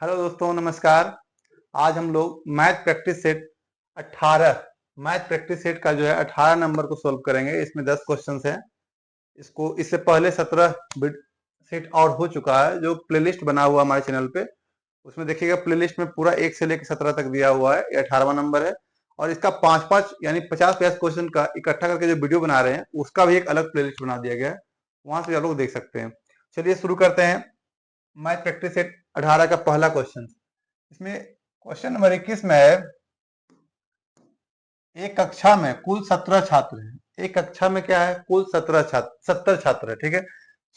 Hello दोस्तों, नमस्कार। आज हम लोग math practice set 18 math practice set का जो है 18 नंबर को सोल्व करेंगे। इसमें 10 क्वेश्चंस हैं। इसको इससे पहले 17 सेट और हो चुका है, जो प्लेलिस्ट बना हुआ हमारे चैनल पे। उसमें देखिएगा, प्लेलिस्ट में पूरा 1 से लेकर 17 तक दिया हुआ है। ये 18वां नंबर है और इसका 5-5 यानी 50-50 क्वेश्चन का इकट्ठा करके जो वीडियो बना रहे हैं, उसका भी एक अलग प्लेलिस्ट बना दिया गया है। वहां से आप लोग देख सकते हैं। चलिए शुरू करते हैं। मैथ प्रैक्टिस सेट 18 का पहला क्वेश्चन। इसमें क्वेश्चन नंबर 21 में है, एक कक्षा में कुल 17 छात्र हैं। एक कक्षा में क्या है? कुल 70 छात्र है। ठीक है।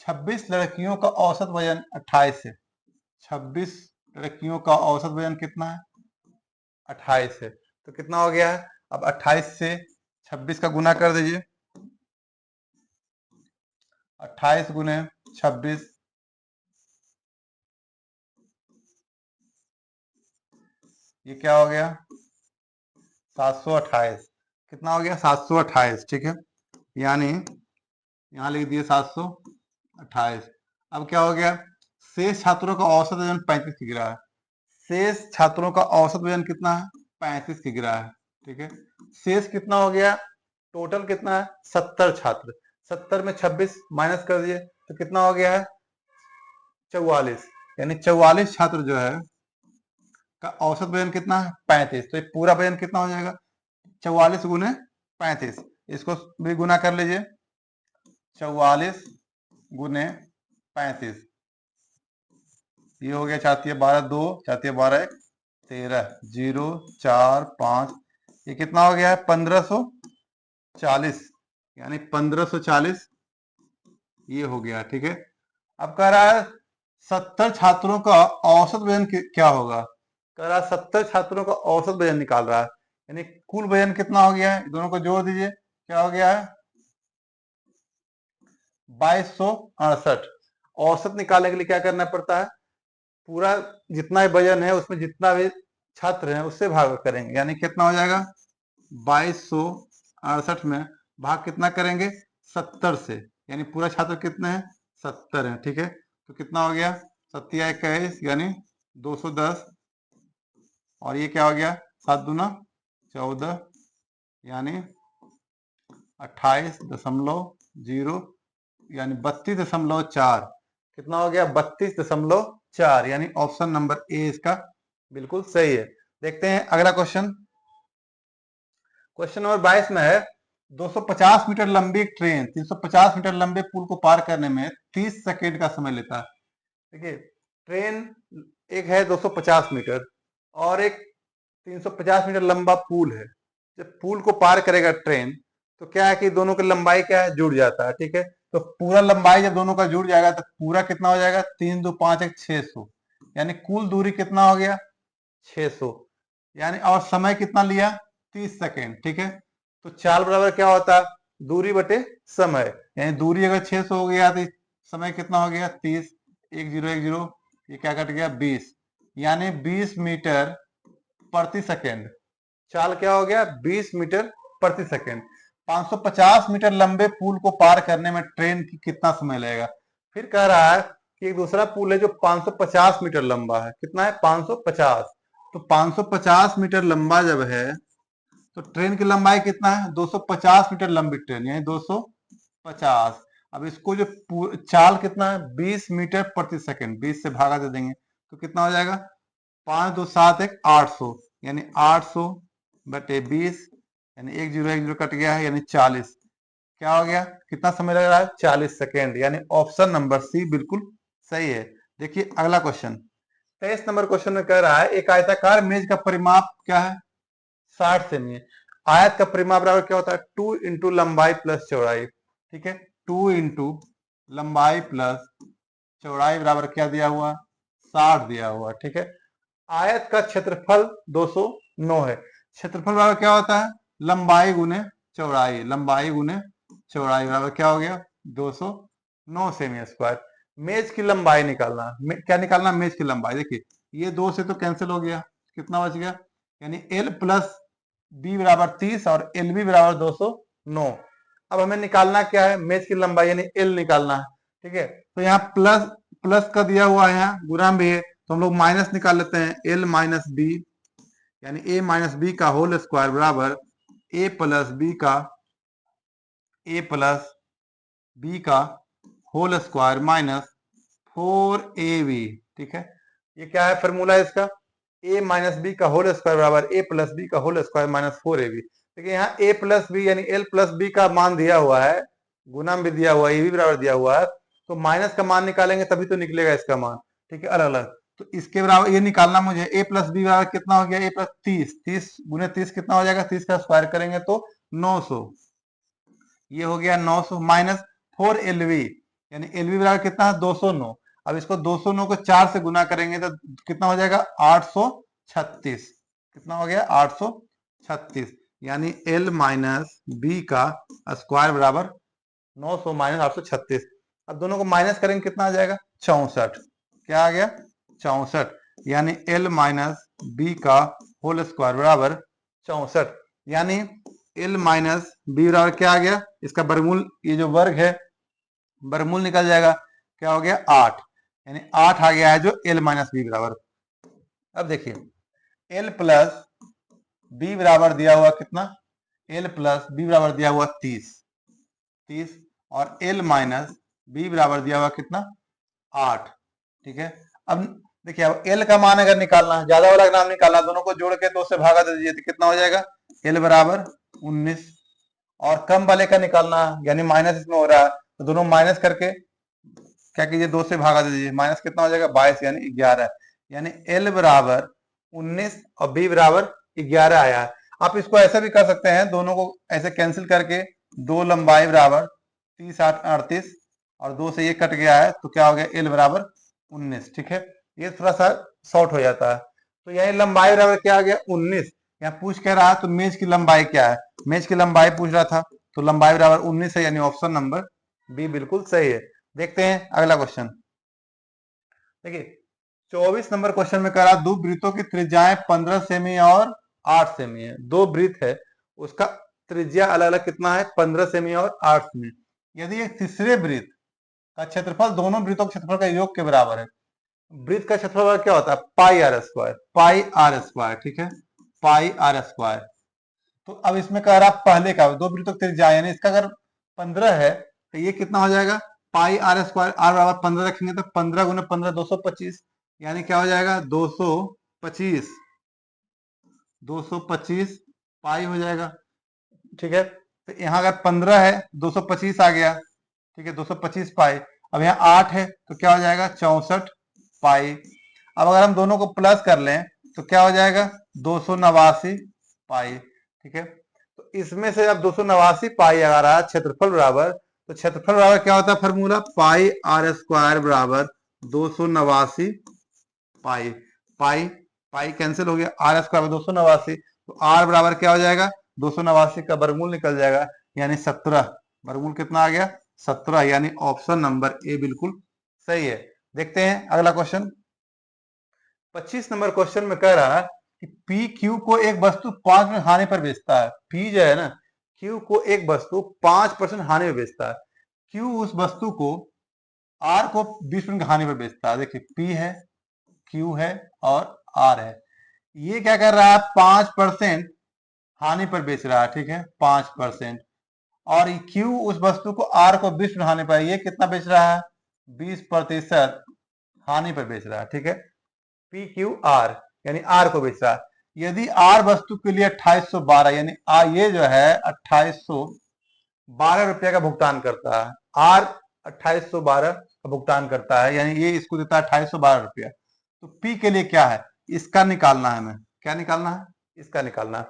26 लड़कियों का औसत वजन 28 है। 26 लड़कियों का औसत वजन कितना है? 28 है। तो कितना हो गया है? अब 28 से 26 का गुना कर दीजिए। 28 गुने 26, ये क्या हो गया? 728। कितना हो गया? 728। ठीक है। यानी यहाँ लिख दिए 728। अब क्या हो गया? शेष छात्रों का औसत वजन 35 की गिरा है। शेष छात्रों का औसत वजन कितना है? 35 की गिरा है। ठीक है। शेष कितना हो गया? टोटल कितना है? 70 छात्र। 70 में 26 माइनस कर दिए तो कितना हो गया है? 44। यानी 44 छात्र जो है का औसत वजन कितना है? 35। तो ये पूरा वजन कितना हो जाएगा? 44 गुने 35। इसको भी गुना कर लीजिए। 44 गुने 35, ये हो गया 4×12 2, 4×12 1, 13, 0 4 5, ये कितना हो गया है? 1540। यानी 1540 ये हो गया। ठीक है। अब कह रहा है 70 छात्रों का औसत वजन क्या होगा? कह रहा है 70 छात्रों का औसत वजन निकाल रहा है। यानी कुल वजन कितना हो गया है? दोनों को जोड़ दीजिए। क्या हो गया है? 2268। औसत निकालने के लिए क्या करना पड़ता है? पूरा जितना भी वजन है उसमें जितना भी छात्र हैं उससे भाग करेंगे। यानी कितना हो जाएगा? 2268 में भाग कितना करेंगे? 70 से। यानी पूरा छात्र कितने हैं? 70 है। ठीक है। तो कितना हो गया? 7×21 यानी 210। और ये क्या हो गया? 7×2 = 14, यानी 28.0, यानी 32.4। कितना हो गया? 32.4। यानी ऑप्शन नंबर ए इसका बिल्कुल सही है। देखते हैं अगला क्वेश्चन। क्वेश्चन नंबर 22 में है, 250 मीटर लंबी एक ट्रेन 350 मीटर लंबे पुल को पार करने में 30 सेकेंड का समय लेता है। देखिए, ट्रेन एक है 250 मीटर और एक 350 मीटर लंबा पुल है। जब पुल को पार करेगा ट्रेन, तो क्या है कि दोनों की लंबाई क्या है? जुड़ जाता है। ठीक है। तो पूरा लंबाई जब दोनों का जुड़ जाएगा तो पूरा कितना हो जाएगा? 3×2 = 5 = 600। यानी कुल दूरी कितना हो गया? 600। यानी और समय कितना लिया? 30 सेकेंड। ठीक है। तो चाल बराबर क्या होता है? दूरी बटे समय। यानी दूरी अगर 600 हो गया तो समय कितना हो गया? 30। 1010, ये क्या कट गया? 20। यानी 20 मीटर प्रति सेकेंड। चाल क्या हो गया? 20 मीटर प्रति सेकेंड। 550 मीटर लंबे पुल को पार करने में ट्रेन की कितना समय लगेगा? फिर कह रहा है कि एक दूसरा पुल है जो 550 मीटर लंबा है। कितना है? 550। तो 550 मीटर लंबा जब है तो ट्रेन की लंबाई कितना है? 250 मीटर लंबी ट्रेन, यानी 250। अब इसको जो चाल कितना है? 20 मीटर प्रति सेकेंड। 20 से भागा दे देंगे तो कितना हो जाएगा? 5×2 = 7 = 800। यानी 800/20, यानी 1010 कट गया है, यानी 40। क्या हो गया? कितना समय लग रहा है? 40 सेकेंड। यानी ऑप्शन नंबर सी बिल्कुल सही है। देखिए अगला क्वेश्चन। 23 नंबर क्वेश्चन में कह रहा है, एक आयताकार मेज का परिमाप क्या है? 60 सेमी है। आयत का परिमाप बराबर क्या होता है? 2 × लंबाई प्लस चौड़ाई। ठीक है। 2 × लंबाई प्लस चौड़ाई बराबर क्या दिया हुआ? 60 दिया हुआ। ठीक है। आयत का क्षेत्रफल 209 है। क्षेत्रफल बराबर क्या होता है? लंबाई गुने चौड़ाई। लंबाई गुने चौड़ाई बराबर क्या हो गया? 209 सेमी स्क्वायर। मेज की लंबाई निकालना। क्या निकालना? मेज की लंबाई। देखिए, ये 2 से तो कैंसिल हो गया, कितना बच गया? यानी L + B = 30 और LB = 209। अब हमें निकालना क्या है? मेज की लंबाई, यानी L निकालना है। ठीक है। तो यहाँ प्लस प्लस का दिया हुआ है, यहाँ गुना भी है, तो हम लोग माइनस निकाल लेते हैं, एल माइनस बी यानी ए माइनस बी का होल स्क्वायर बराबर ए प्लस बी का होल स्क्वायर माइनस 4ab। ठीक है, ये क्या है फॉर्मूला इसका, a माइनस बी का होल स्क्वायर बराबर a प्लस बी का होल स्क्वायर माइनस 4ab। देखिए यहाँ a प्लस बी यानी l प्लस बी का मान दिया हुआ है, गुना भी दिया हुआ है, ये भी बराबर दिया हुआ है, तो माइनस का मान निकालेंगे तभी तो निकलेगा इसका मान। ठीक है, अलग अलग, तो इसके बराबर ये निकालना मुझे, a प्लस बी बराबर कितना हो गया, a प्लस 30, 30 गुने 30 कितना हो जाएगा, 30 का स्क्वायर करेंगे तो 900, ये हो गया 900 माइनस 4lv यानी एलवी बराबर कितना है 209। अब इसको 209 को 4 से गुना करेंगे तो कितना हो जाएगा 836, कितना हो गया 836 यानी एल माइनस बी का स्क्वायर बराबर 900 माइनस 836। अब दोनों को माइनस करेंगे कितना आ जाएगा 64, क्या आ गया 64 यानी एल माइनस बी का होल स्क्वायर बराबर 64 यानी एल माइनस बी बराबर क्या आ गया, इसका वर्गमूल, ये जो वर्ग है वर्गमूल निकल जाएगा, क्या हो गया 8 यानी 8 आ गया है जो एल माइनस बी बराबर। अब देखिए एल प्लस बी बराबर दिया हुआ कितना, एल प्लस बी बराबर दिया हुआ 30 और एल माइनस बी बराबर दिया हुआ कितना 8। ठीक है, अब देखिए अब एल का मान अगर निकालना है, ज्यादा वाला नाम निकालना, दोनों को जोड़ के 2 से भागा दे दीजिए तो कितना हो जाएगा एल बराबर 19, और कम वाले का निकालना यानी माइनस इसमें हो रहा है तो दोनों माइनस करके क्या कीजिए 2 से भागा दे दीजिए, माइनस कितना हो जाएगा 22 यानी 11 यानी एल बराबर 19 और बी बराबर 11 आया है। आप इसको ऐसा भी कर सकते हैं, दोनों को ऐसे कैंसिल करके 2 लंबाई बराबर 30 8 38 और 2 से ये कट गया है तो क्या हो गया एल बराबर 19। ठीक है, ये थोड़ा सा शॉर्ट हो जाता है, तो यही लंबाई बराबर क्या आ गया 19। यहाँ पूछ कह रहा है तो मेज की लंबाई क्या है, मेज की लंबाई पूछ रहा था तो लंबाई बराबर 19 है यानी ऑप्शन नंबर बी बिल्कुल सही है। देखते हैं अगला क्वेश्चन। देखिए 24 नंबर क्वेश्चन में कह रहा दो वृत्तों की त्रिज्याएं 15 सेमी और 8 सेमी है, दो वृत्त है उसका त्रिज्या अलग अलग कितना है 15 सेमी और 8 सेमी। यदि एक तीसरे वृत्त का क्षेत्रफल दोनों वृत्तों के क्षेत्रफल का योग के बराबर है, वृत्त का क्षेत्रफल क्या होता है pi r square, pi r square. ठीक है, पाई आर स्क्वायर। तो अब इसमें कह रहा पहले का दो वृत्तों की त्रिज्या यानी इसका अगर 15 है तो ये कितना हो जाएगा पाई आर स्क्वायर, आर बराबर 15 रखेंगे तो 15 गुने 15 225 यानी क्या हो जाएगा 225, 225 पाई हो जाएगा। ठीक है, तो यहाँ अगर 15 है 225 आ गया, ठीक है 225 पाई। अब यहाँ 8 है तो क्या हो जाएगा 64 पाई। अब अगर हम दोनों को प्लस कर लें तो क्या हो जाएगा 289 पाई। ठीक है, तो इसमें से अब 289 पाई अगर आ क्षेत्रफल बराबर, तो क्षेत्रफल बराबर क्या होता है फॉर्मूला पाई आर स्क्वायर बराबर 289 पाई, पाई पाई कैंसिल हो गया, आर स्क्वायर 289 तो आर बराबर क्या हो जाएगा 289 का वर्गमूल निकल जाएगा यानी 17, वर्गमूल कितना आ गया 17 यानी ऑप्शन नंबर ए बिल्कुल सही है। देखते हैं अगला क्वेश्चन। 25 नंबर क्वेश्चन में कह रहा है कि पी क्यू को एक वस्तु 5% हानि पर बेचता है, पी जो है ना क्यू को एक वस्तु 5% हानि पर बेचता है, क्यू उस वस्तु को आर को 20% हानि पर बेचता है। देखिए पी है, क्यू है और आर है, ये क्या कर रहा है 5% हानि पर बेच रहा है। ठीक है 5%, और क्यू उस वस्तु को आर को 20% हानि पर, ये कितना बेच रहा है 20% हानि पर बेच रहा है। ठीक है, पी क्यू आर यानी आर को बेच रहा है। यदि आर वस्तु के लिए 2812 यानी ये जो है 2812 रुपया का भुगतान करता है, आर 2812 का भुगतान करता है यानी ये इसको देता है 2812 रुपया, तो पी के लिए क्या है इसका निकालना है, हमें क्या निकालना है इसका निकालना है।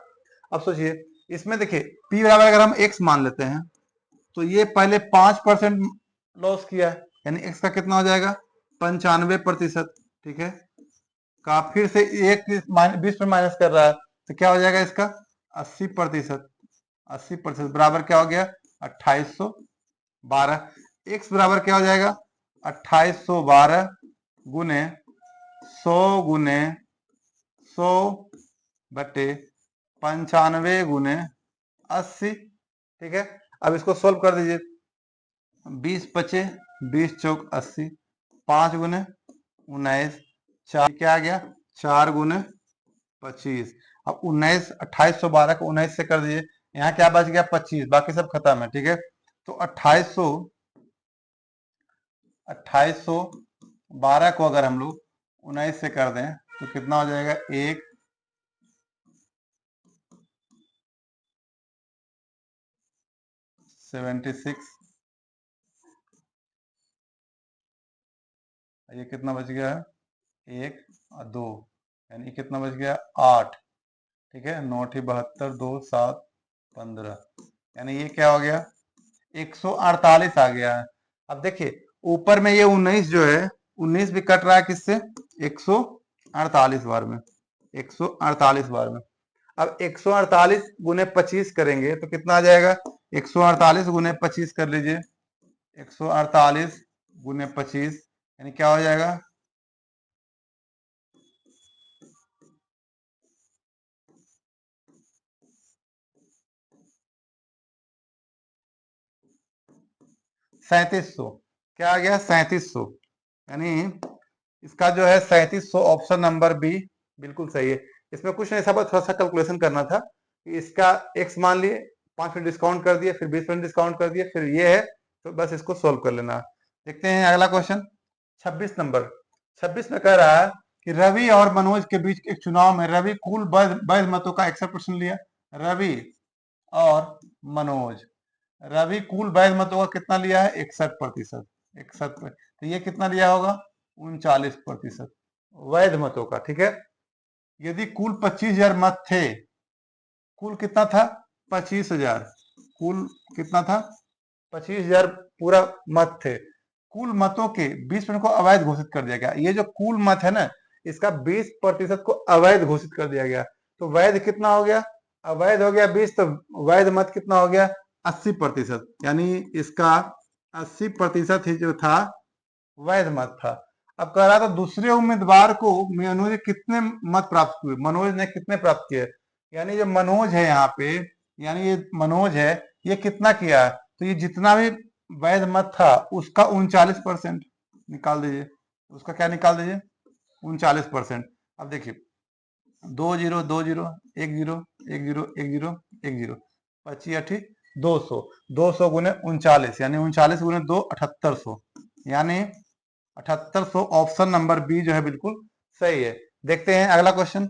अब सोचिए इसमें देखिए पी बराबर अगर हम एक्स मान लेते हैं तो ये पहले 5% लॉस किया है यानी एक्स का कितना हो जाएगा 95%। ठीक है, का फिर से एक 20 में माइनस कर रहा है तो क्या हो जाएगा इसका 80%, 80% बराबर क्या हो गया 2812। एक्स बराबर क्या हो जाएगा 2812 गुने 100 गुने 100 बटे 95 गुने 80। ठीक है, अब इसको सोल्व कर दीजिए, 20 बचे 20 चौक 80, 5 गुने 19 4 क्या आ गया, 4 × 25। अब 19, 2812 को 19 से कर दीजिए, यहाँ क्या बच गया 25, बाकी सब खत्म है, ठीक है। तो 2812 को अगर हम लोग 19 से कर दें तो कितना हो जाएगा, 176। ये कितना बच गया है, 1 और 2, यानी कितना बच गया 8, ठीक है। 9×72, 2 7 15, यानी ये क्या हो गया 148 आ गया है। अब देखिए ऊपर में ये 19 जो है, 19 भी कट रहा है किससे, 148 बार में, 148 बार में। अब 148 गुने 25 करेंगे तो कितना आ जाएगा, 148 गुने 25 कर लीजिए, 148 गुने 25 यानी क्या हो जाएगा, 3700। क्या आ गया 3700, यानी इसका जो है 3700 ऑप्शन नंबर बी बिल्कुल सही है। इसमें कुछ नहीं, सब थोड़ा सा कैलकुलेशन करना था कि इसका एक्स मान लिए, 5% डिस्काउंट कर दिए, फिर 20% डिस्काउंट कर दिए, फिर ये है, तो बस इसको सोल्व कर लेना। देखते हैं अगला क्वेश्चन 26 नंबर। 26 में कह रहा है कि रवि और मनोज के बीच एक चुनाव में रवि कुल वैध मतों का 61% लिया। रवि और मनोज, रवि कुल वैध मतों का कितना लिया है, 61%। 61, तो ये कितना लिया होगा, 39% वैध मतों का, ठीक है। यदि कुल 25,000 मत थे, कुल कितना था 25,000, कुल कितना था 25,000 पूरा मत थे, कुल मतों के 20% को अवैध घोषित कर दिया गया। ये जो कुल मत है ना, इसका 20% को अवैध घोषित कर दिया गया, तो वैध कितना हो गया, अवैध हो गया 20, तो वैध मत कितना हो गया 80%, यानी इसका 80% ही जो था वैध मत था। अब कह रहा था दूसरे उम्मीदवार को मनोज ने कितने मत प्राप्त हुए, मनोज ने कितने प्राप्त किए, यानी जो मनोज है यहाँ पे, यानी ये मनोज है, ये कितना किया है, तो ये जितना भी वैध मत था उसका 39% निकाल दीजिए, उसका क्या निकाल दीजिए 39%। अब देखिए 2 0 2 0 1 0 1 0 1 0 1 0, 25 8 200, 200 गुने 39, यानी 39 गुने 2 7800, यानी 7800 ऑप्शन नंबर बी जो है बिल्कुल सही है। देखते हैं अगला क्वेश्चन।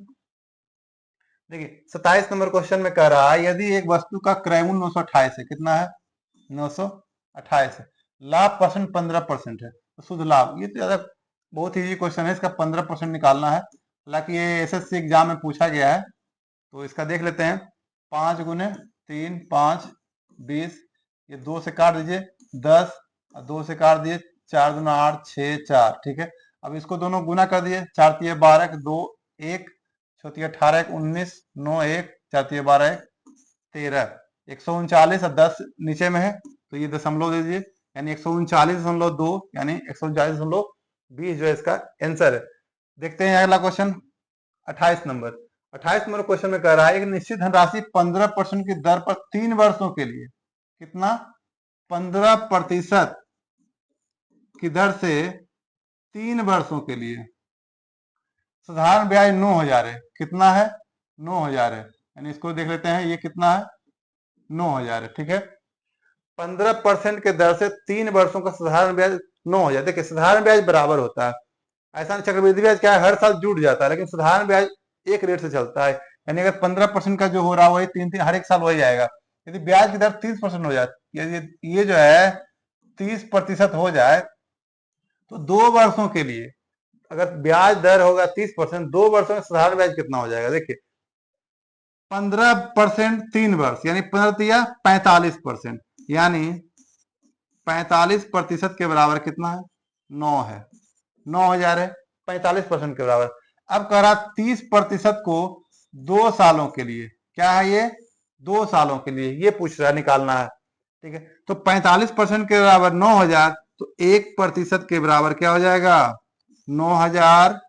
देखिए 27 नंबर क्वेश्चन में कह रहा है यदि एक वस्तु का क्रय मूल्य 928 है, कितना है 928 है, लाभ परसेंट 15% है, तो शुद्ध लाभ, ये तो ज्यादा बहुत इजी क्वेश्चन है, इसका 15% निकालना है। हालांकि ये एसएससी एग्जाम में पूछा गया है, तो इसका देख लेते हैं। 5 गुने 3 5 20, ये 2 से काट दीजिए 10, 2 से काट दिए 4 दूना 8 6 4, ठीक है। अब इसको दोनों गुना कर दिए, 4 तिये 12, 2 1, 6 तिये 18, 19, 9 1, 4 तिये 12, 13, 139 और 10 नीचे में है, तो ये दशमलव दे दीजिए, यानी 139.2, यानी 139.20 जो है इसका आंसर है। देखते हैं अगला क्वेश्चन 28 नंबर। 28 नंबर क्वेश्चन में कह रहा है एक निश्चित धनराशि 15% की दर पर 3 वर्षों के लिए, कितना 15% की दर से 3 वर्षों के लिए, साधारण ब्याज 9,000 है, कितना है 9,000 है, यानी इसको देख लेते हैं, ये कितना है 9,000 है, ठीक है। 15% के दर से 3 वर्षों का साधारण ब्याज 9,000। देखिए साधारण ब्याज बराबर होता है, ऐसा नहीं चक्रवृद्धि ब्याज क्या है हर साल जुड़ जाता है, लेकिन साधारण ब्याज एक रेट से चलता है, यानी अगर 15% का जो हो रहा है वही 3 हर एक साल वही आएगा। यदि ब्याज की दर 30% हो जाती, यदि ये जो है 30% हो जाए, तो 2 वर्षों के लिए अगर ब्याज दर होगा 30%, 2 वर्षों में साधारण ब्याज कितना हो जाएगा, देखिए 15% 3 वर्ष, यानी 15 45%, यानी 45% के बराबर कितना है 9 है, 9,000 है, 45% के बराबर। अब कह रहा 30% को 2 सालों के लिए, क्या है ये 2 सालों के लिए, ये पूछ रहा है निकालना है, ठीक है। तो 45% के बराबर 9,000, तो 1% के बराबर क्या हो जाएगा 9,000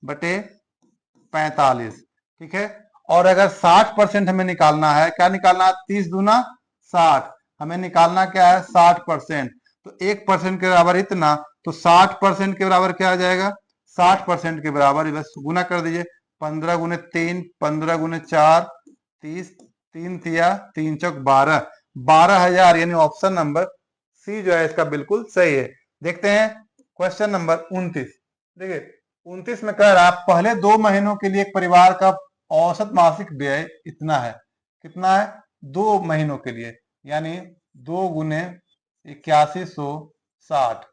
बटे 45, ठीक है। और अगर 60% हमें निकालना है, क्या निकालना है 30 दूना 60, हमें निकालना क्या है 60%, तो 1% के बराबर इतना, तो 60% के बराबर क्या आ जाएगा 60% के बराबर, बस गुना कर दीजिए। 15 गुने 3, 15 गुने 4, 30, 3 तिया 3 चौक 12, 12,000 यानी ऑप्शन नंबर सी जो है इसका बिल्कुल सही है। देखते हैं क्वेश्चन नंबर 29। देखिए 29 में कह रहा पहले 2 महीनों के लिए एक परिवार का औसत मासिक व्यय इतना है। कितना है? 2 महीनों के लिए, यानी 2 गुने 8160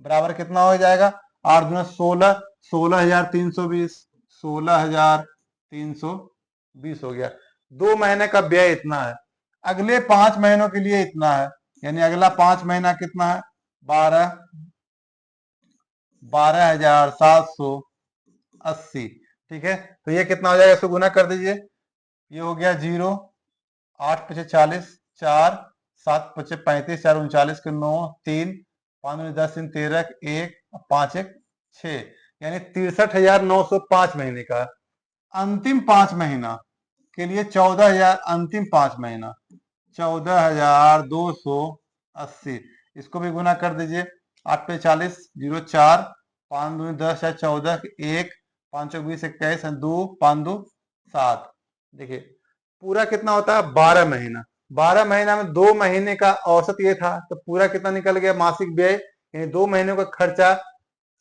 बराबर कितना हो जाएगा? 8 गुना 16, 16,320, 16,320 हो गया। 2 महीने का व्यय इतना है। अगले 5 महीनों के लिए इतना है, यानी अगला 5 महीना कितना है? 12,780। ठीक है, तो ये कितना हो जाएगा? इसको गुना कर दीजिए। ये हो गया 0, 8 पचे 40, 4, 7 पचे 35, 4 39 के 9, 3, 5 10 3 13, 1 5 1 6, यानी 63,905 महीने का। अंतिम 5 महीना के लिए 14,000, अंतिम 5 महीना 14,280। इसको भी गुना कर दीजिए। 8 पे 40, 0 4, 5 दूनी 10 या 14, 1 5 20 21, 2 5 2 7। देखिए पूरा कितना होता है? 12 महीना। 12 महीना में 2 महीने का औसत ये था, तो पूरा कितना निकल गया मासिक व्यय? यानी 2 महीनों का खर्चा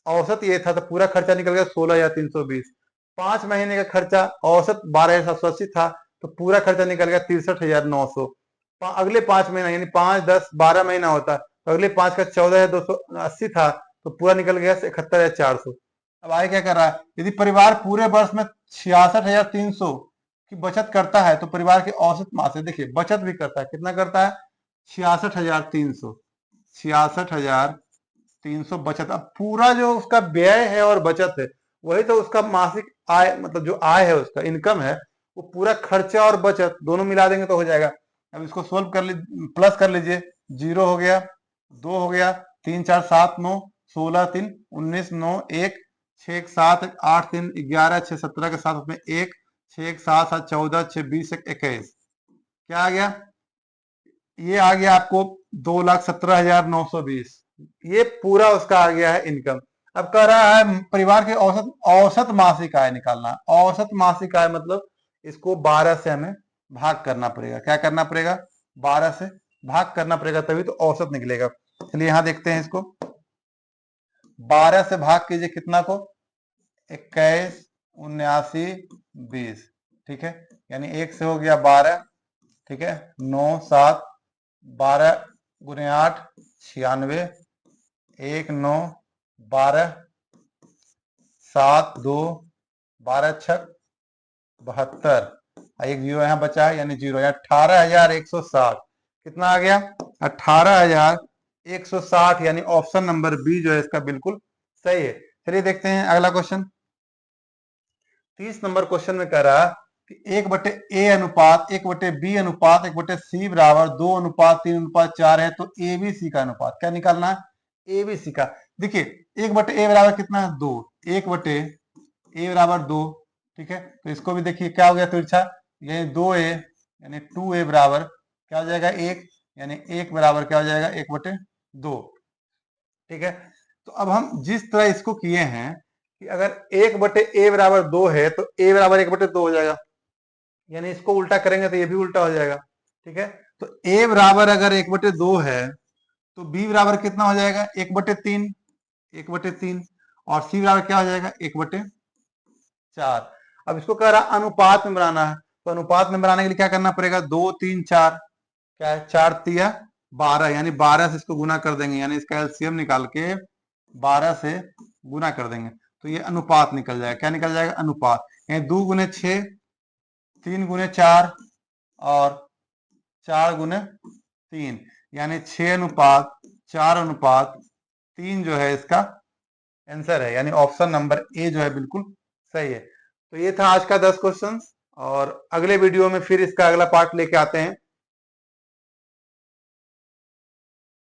औसत ये था, तो पूरा खर्चा निकल गया 16,320। 5 महीने का खर्चा औसत 12,780 था, तो पूरा खर्चा निकल गया 63,900। अगले 5 महीना यानी 5 10 12 महीना होता, तो अगले 5 का 14,280 था, तो पूरा निकल गया 71,400। अब आगे क्या कर रहा है? यदि परिवार पूरे वर्ष में 66,300 की बचत करता है तो परिवार के औसत मासिक, देखिए बचत भी करता है, कितना करता है? 66,300, 66,300 बचत। अब पूरा जो उसका व्यय है और बचत है वही तो उसका मासिक आय, मतलब जो आय है उसका इनकम है, वो पूरा खर्चा और बचत दोनों मिला देंगे तो हो जाएगा। अब इसको सोल्व कर लीजिए, प्लस कर लीजिए। 0 हो गया, 2 हो गया, 3 4 7 9, 16 3 19 9 1 6 1 7 8 3 11 6 17 के साथ में 1 6 1 7 7 14 6 20 21। क्या आ गया? ये आ गया आपको 2,17,920। ये पूरा उसका आ गया है इनकम। अब कह रहा है परिवार के औसत मासिक आय निकालना। औसत मासिक आय मतलब इसको 12 से हमें भाग करना पड़ेगा। क्या करना पड़ेगा? 12 से भाग करना पड़ेगा, तभी तो औसत निकलेगा। चलिए यहां देखते हैं इसको। 12 से भाग कीजिए कितना को? 21 79 20। ठीक है, यानी 1 से हो गया 12। ठीक है, 9 7 12 गुने 8 96, 1 9 12 7 2 12 6 72, एक जीरो यहाँ बचा है यानी 0, 18,160। कितना आ गया? 18,160, यानी ऑप्शन नंबर बी जो है इसका बिल्कुल सही है। चलिए देखते हैं अगला क्वेश्चन। 30 नंबर क्वेश्चन में कह रहा है कि 1/a अनुपात 1/b अनुपात 1/c बराबर 2:3:4 है, तो ABC का अनुपात क्या निकालना है? ABC का। देखिए 1/a बराबर कितना है? 2। 1/a बराबर 2। ठीक है, तो इसको भी देखिए क्या हो गया तिरछा, यानी 2a यानी 2a बराबर क्या हो जाएगा? 1, यानी 1 बराबर क्या हो जाएगा? 1/2। ठीक है, तो अब हम जिस तरह इसको किए हैं कि अगर 1/a बराबर 2 है तो a बराबर 1/2 हो जाएगा, यानी इसको उल्टा करेंगे तो ये भी उल्टा हो जाएगा। ठीक है, तो a बराबर अगर 1/2 है तो b बराबर कितना हो जाएगा? 1/3, 1/3। और c बराबर क्या हो जाएगा? 1/4। अब इसको कह रहा अनुपात में बनाना है, तो अनुपात में बनाने के लिए क्या करना पड़ेगा? 2 3 4, क्या है? 4 तिया 12, यानी 12 से इसको गुना कर देंगे, यानी इसका एलसीएम निकाल के 12 से गुना कर देंगे तो ये अनुपात निकल जाएगा। क्या निकल जाएगा? अनुपात। यानी 2 गुने 6, 3 गुने 4 और 4 गुने 3, यानी 6:4:3 जो है इसका आंसर है, यानी ऑप्शन नंबर ए जो है बिल्कुल सही है। तो ये था आज का 10 क्वेश्चन, और अगले वीडियो में फिर इसका अगला पार्ट लेके आते हैं।